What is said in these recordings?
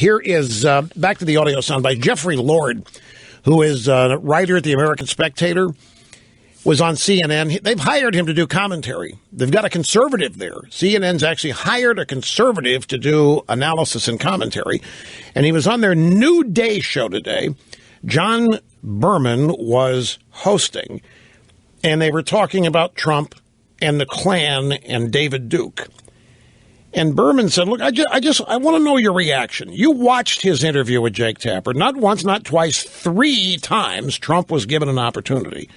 Here is, back to the audio sound by Jeffrey Lord, who is a writer at the American Spectator, was on CNN. They've hired him to do commentary. They've got a conservative there. CNN's actually hired a conservative to do analysis and commentary. And he was on their New Day show today. John Berman was hosting, and they were talking about Trump and the Klan and David Duke. And Berman said, look, I want to know your reaction. You watched his interview with Jake Tapper. Not once, not twice, 3 times Trump was given an opportunity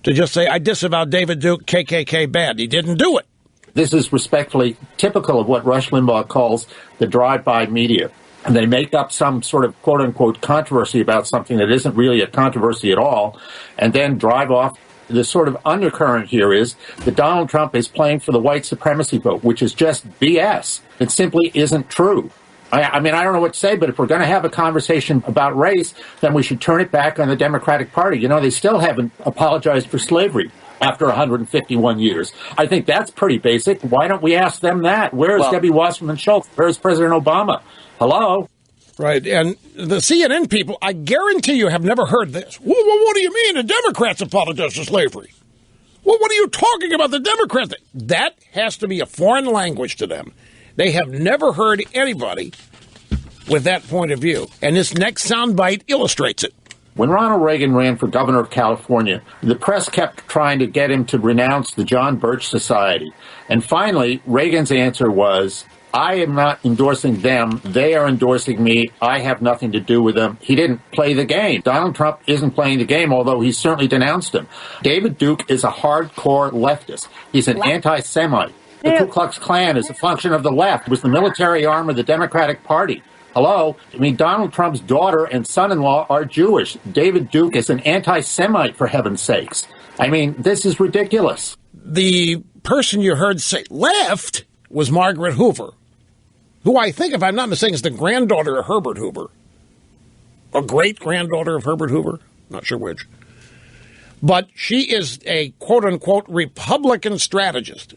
to just say, I disavow David Duke, KKK bad. He didn't do it. This is respectfully typical of what Rush Limbaugh calls the drive-by media. And they make up some sort of quote-unquote controversy about something that isn't really a controversy at all, and then drive off. The sort of undercurrent here is that Donald Trump is playing for the white supremacy vote, which is just BS. It simply isn't true. I mean, I don't know what to say, but if we're going to have a conversation about race, then we should turn it back on the Democratic Party. You know, they still haven't apologized for slavery after 151 years. I think that's pretty basic. Why don't we ask them that? Where is Debbie Wasserman Schultz? Where is President Obama? Hello? Right, and the CNN people, I guarantee you, have never heard this. Well, what do you mean the Democrats apologize for slavery? Well, what are you talking about, the Democrats? That has to be a foreign language to them. They have never heard anybody with that point of view. And this next soundbite illustrates it. When Ronald Reagan ran for governor of California, the press kept trying to get him to renounce the John Birch Society. And finally, Reagan's answer was, I am not endorsing them. They are endorsing me. I have nothing to do with them. He didn't play the game. Donald Trump isn't playing the game, although he certainly denounced him. David Duke is a hardcore leftist. He's an anti-Semite. The Ku Klux Klan is a function of the left. It was the military arm of the Democratic Party. Hello? I mean, Donald Trump's daughter and son-in-law are Jewish. David Duke is an anti-Semite, for heaven's sakes. I mean, this is ridiculous. The person you heard say left was Margaret Hoover, who I think, if I'm not mistaken, is the granddaughter of Herbert Hoover. Or great-granddaughter of Herbert Hoover. Not sure which. But she is a quote-unquote Republican strategist.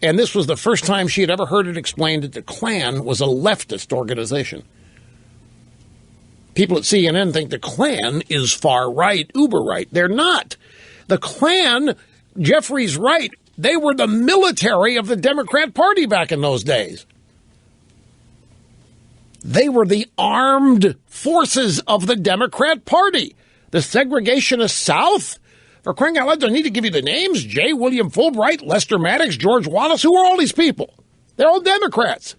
And this was the first time she had ever heard it explained that the Klan was a leftist organization. People at CNN think the Klan is far-right, uber-right. They're not. The Klan, Jeffrey's right, they were the military of the Democrat Party back in those days. They were the armed forces of the Democrat Party. The segregationist South? For crying out loud, do I need to give you the names? J. William Fulbright, Lester Maddox, George Wallace. Who are all these people? They're all Democrats.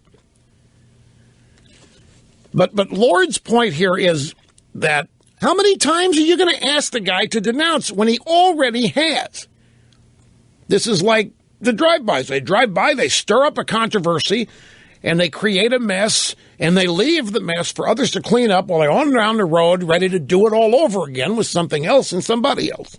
But Lord's point here is that how many times are you going to ask the guy to denounce when he already has? This is like the drive-bys. They drive by, they stir up a controversy, and they create a mess, and they leave the mess for others to clean up while they're on down the road ready to do it all over again with something else and somebody else.